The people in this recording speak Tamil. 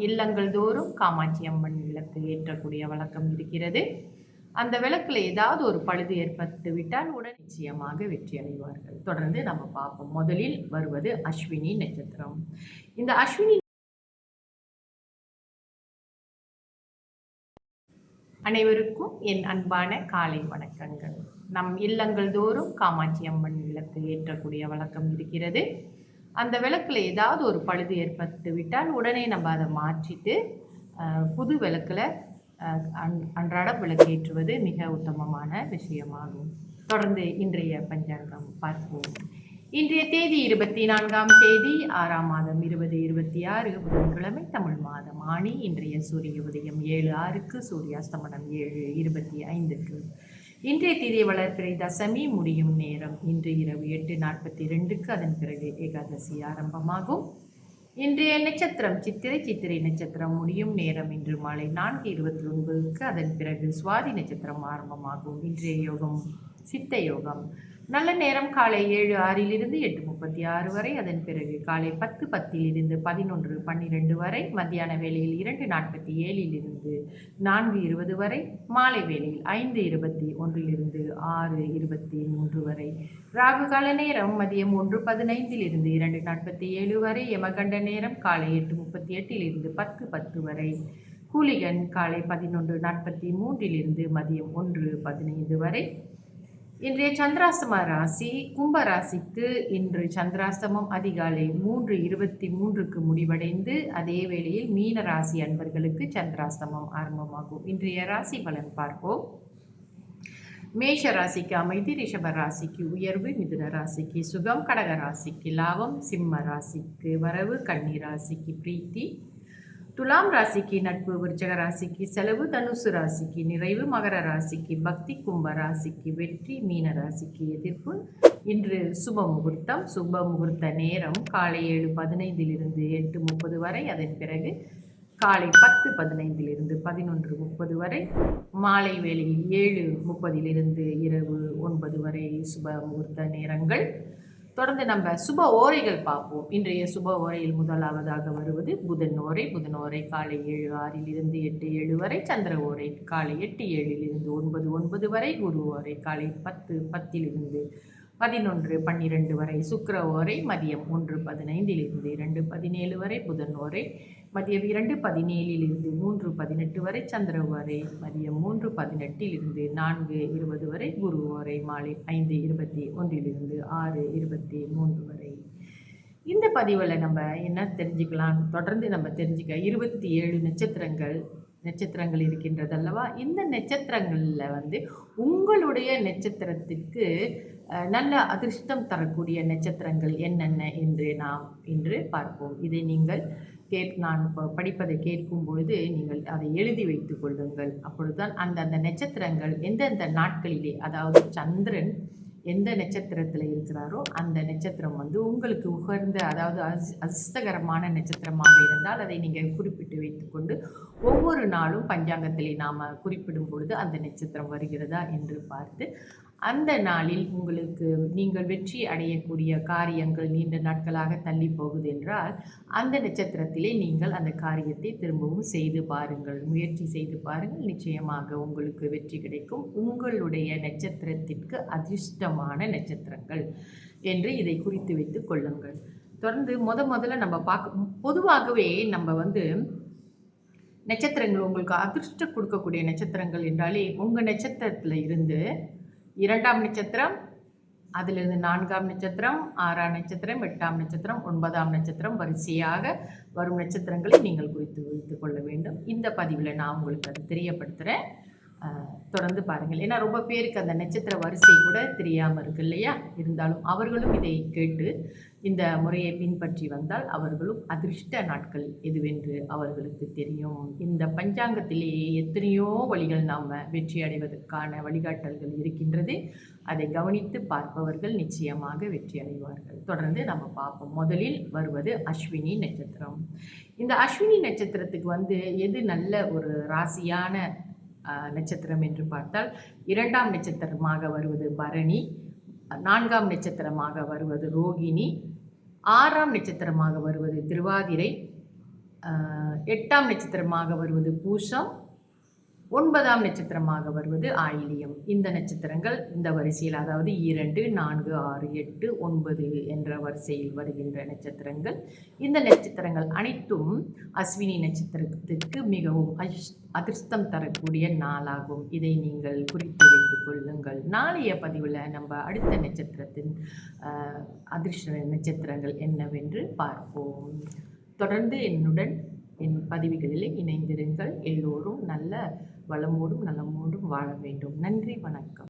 இல்லங்கள் தோறும் காமாட்சி அம்மன் விளக்கு ஏற்றக்கூடிய வழக்கம் இருக்கிறது. அந்த விளக்குல ஏதாவது ஒரு பழுது ஏற்பட்டு விட்டால் உடன் நிச்சயமாக வெற்றி அடைவார்கள். தொடர்ந்து நம்ம பார்ப்போம். முதலில் வருவது அஸ்வினி நட்சத்திரம். இந்த அஸ்வினி அனைவருக்கும் என் அன்பான காலை வணக்கங்கள். நம் இல்லங்கள் தோறும் காமாட்சி அம்மன் விளக்கு ஏற்றக்கூடிய வழக்கம் இருக்கிறது. அந்த விளக்குல ஏதாவது ஒரு பழுது ஏற்பட்டு விட்டால் உடனே நம்ம அதை மாற்றிட்டு புது விளக்குல அன்றாட விளக்கேற்றுவது மிக உத்தமமான விஷயமாகும். தொடர்ந்து இன்றைய பஞ்சாங்கம் பார்ப்போம். இன்றைய தேதி 24ஆம் தேதி 6ஆம் மாதம் 2026 புதன்கிழமை, தமிழ் மாதம் ஆணி. இன்றைய சூரிய உதயம் 7:06க்கு, சூரியாஸ்தமனம் 7:25க்கு. இன்றைய திதி வளர்பிறை தசமி முடியும் நேரம் இன்று இரவு 8:42க்கு. அதன் பிறகு ஏகாதசி ஆரம்பமாகும். இன்றைய நட்சத்திரம் சித்திரை. சித்திரை நட்சத்திரம் முடியும் நேரம் இன்று மாலை 4:29க்கு. அதன் பிறகு சுவாதி நட்சத்திரம் ஆரம்பமாகும். இன்றைய யோகம் சித்த யோகம். நல்ல நேரம் காலை 7:06 8:36 வரை. அதன் பிறகு காலை 10:10 11:12 வரை. மத்தியான வேளையில் 2:47 4:20 வரை. மாலை வேளையில் 5:21 6:23 வரை. ராகு கால நேரம் மதியம் 1:15 2:47 வரை. யமகண்ட நேரம் காலை 8:38 10:10 வரை. கூலிகன் காலை 11:43 மதியம் 1:15 வரை. இன்றைய சந்திராஷ்டம ராசி கும்ப ராசிக்கு இன்று சந்திராஷ்டமம் அதிகாலை 3:23க்கு முடிவடைந்து, அதே வேளையில் மீன ராசி அன்பர்களுக்கு சந்திராஷ்டமம் ஆரம்பமாகும். இன்றைய ராசி பலன் பார்ப்போம். மேஷ ராசிக்கு அமைதி, ரிஷப ராசிக்கு உயர்வு, மிதுன ராசிக்கு சுகம், கடக ராசிக்கு லாபம், சிம்ம ராசிக்கு வரவு, கன்னி ராசிக்கு பிரீத்தி, துலாம் ராசிக்கு நட்பு, விருச்சக ராசிக்கு செலவு, தனுசு ராசிக்கு நிறைவு, மகர ராசிக்கு பக்தி, கும்ப ராசிக்கு வெற்றி, மீன ராசிக்கு எதிர்ப்பு. இன்று சுப முகூர்த்தம். சுப முகூர்த்த நேரம் காலை 7:15 8:30 வரை. அதன் பிறகு காலை 10:15 11:30 வரை. மாலை வேளையில் 7:30 இரவு 9 வரை சுப முகூர்த்த நேரங்கள். தொடர்ந்து நம்ம சுப ஓரைகள் பார்ப்போம். இன்றைய சுப ஓரையில் முதலாவதாக வருவது புதன் ஓரை. புதன் ஓரை காலை 7:06 8:07 வரை. சந்திர ஓரை காலை 8:07 9:09 வரை. குரு ஓரை காலை 10:10 11:12 வரை. சுக்கிர ஓரை மதியம் 1:15 2:17 வரை. புதன் ஓரை மதியம் 2:17 3:18 வரை. சந்திர ஓரை மதியம் 3:18 4:20 வரை. குரு ஓரை மாலை 5:21 6:23 வரை. இந்த பதிவில் நம்ம என்ன தெரிஞ்சுக்கலாம்? தொடர்ந்து நம்ம தெரிஞ்சுக்க 27 நட்சத்திரங்கள் இருக்கின்றது அல்லவா? இந்த நட்சத்திரங்களில் உங்களுடைய நட்சத்திரத்திற்கு நல்ல அதிர்ஷ்டம் தரக்கூடிய நட்சத்திரங்கள் என்னென்ன என்று நாம் இன்று பார்ப்போம். இதை நீங்கள் நான் படிப்பதை கேட்கும் பொழுது நீங்கள் அதை எழுதி வைத்துக் கொள்ளுங்கள். அப்பொழுதுதான் அந்த நட்சத்திரங்கள் எந்தெந்த நாட்களிலே, அதாவது சந்திரன் எந்த நட்சத்திரத்தில் இருக்கிறாரோ அந்த நட்சத்திரம் உங்களுக்கு உகர்ந்த, அதாவது அதிர்ஷ்டகரமான நட்சத்திரமாக இருந்தால் அதை நீங்கள் குறிப்பிட்டு வைத்துக்கொண்டு ஒவ்வொரு நாளும் பஞ்சாங்கத்திலே நாம் குறிப்பிடும் பொழுது அந்த நட்சத்திரம் வருகிறதா என்று பார்த்து அந்த நாளில் உங்களுக்கு நீங்கள் வெற்றி அடையக்கூடிய காரியங்கள் நீண்ட நாட்களாக தள்ளி போகுது என்றால் அந்த நட்சத்திரத்திலே நீங்கள் அந்த காரியத்தை திரும்பவும் செய்து பாருங்கள், முயற்சி செய்து பாருங்கள். நிச்சயமாக உங்களுக்கு வெற்றி கிடைக்கும். உங்களுடைய நட்சத்திரத்திற்கு அதிர்ஷ்டமான நட்சத்திரங்கள் என்று இதை குறித்து வைத்து கொள்ளுங்கள். தொடர்ந்து முதல்ல நம்ம பொதுவாகவே நம்ம நட்சத்திரங்கள் உங்களுக்கு அதிர்ஷ்டம் கொடுக்கக்கூடிய நட்சத்திரங்கள் என்றாலே உங்கள் நட்சத்திரத்தில் இருந்து 2ஆம் நட்சத்திரம், அதிலிருந்து 4ஆம் நட்சத்திரம், 6ஆம் நட்சத்திரம், 8ஆம் நட்சத்திரம், 9ஆம் நட்சத்திரம் வரிசையாக வரும் நட்சத்திரங்களை நீங்கள் குறித்து வைத்துக் கொள்ள வேண்டும். இந்த பதிவில் நான் உங்களுக்கு அதை தெரியப்படுத்துகிறேன். தொடர்ந்து பாருங்கள். ஏன்னா ரொம்ப பேருக்கு அந்த நட்சத்திர வரிசை கூட தெரியாமல் இருக்கு இல்லையா? இருந்தாலும் அவர்களும் இதை கேட்டு இந்த முறையை பின்பற்றி வந்தால் அவர்களும் அதிர்ஷ்ட நாட்கள் எதுவென்று அவர்களுக்கு தெரியும். இந்த பஞ்சாங்கத்திலேயே எத்தனையோ வழிகள் நாம் வெற்றி அடைவதற்கான வழிகாட்டல்கள் இருக்கின்றது. அதை கவனித்து பார்ப்பவர்கள் நிச்சயமாக வெற்றி அடைவார்கள். தொடர்ந்து நம்ம பார்ப்போம். முதலில் வருவது அஸ்வினி நட்சத்திரம். இந்த அஸ்வினி நட்சத்திரத்துக்கு எது நல்ல ஒரு ராசியான நட்சத்திரம் என்று பார்த்தால் 2ஆம் நட்சத்திரமாக வருவது பரணி, 4ஆம் நட்சத்திரமாக வருவது ரோகிணி, 6ஆம் நட்சத்திரமாக வருவது திருவாதிரை, 8ஆம் நட்சத்திரமாக வருவது பூசம், 9ஆம் நட்சத்திரமாக வருவது ஆயிலியம். இந்த நட்சத்திரங்கள் இந்த வரிசையில், அதாவது 2, 4, 6, 8, 9 என்ற வரிசையில் வருகின்ற நட்சத்திரங்கள். இந்த நட்சத்திரங்கள் அனைத்தும் அஸ்வினி நட்சத்திரத்திற்கு மிகவும் அதிர்ஷ்டம் தரக்கூடிய நாளாகும். இதை நீங்கள் குறித்து வைத்துக் கொள்ளுங்கள். நாளைய பதிவில் நம்ம அடுத்த நட்சத்திரத்தின் அதிர்ஷ்ட நட்சத்திரங்கள் என்னவென்று பார்ப்போம். தொடர்ந்து என் பதிவுகளில் இணைந்திருங்கள். எல்லோரும் நல்ல வளமோடும் நலமோடும் வாழ வேண்டும். நன்றி, வணக்கம்.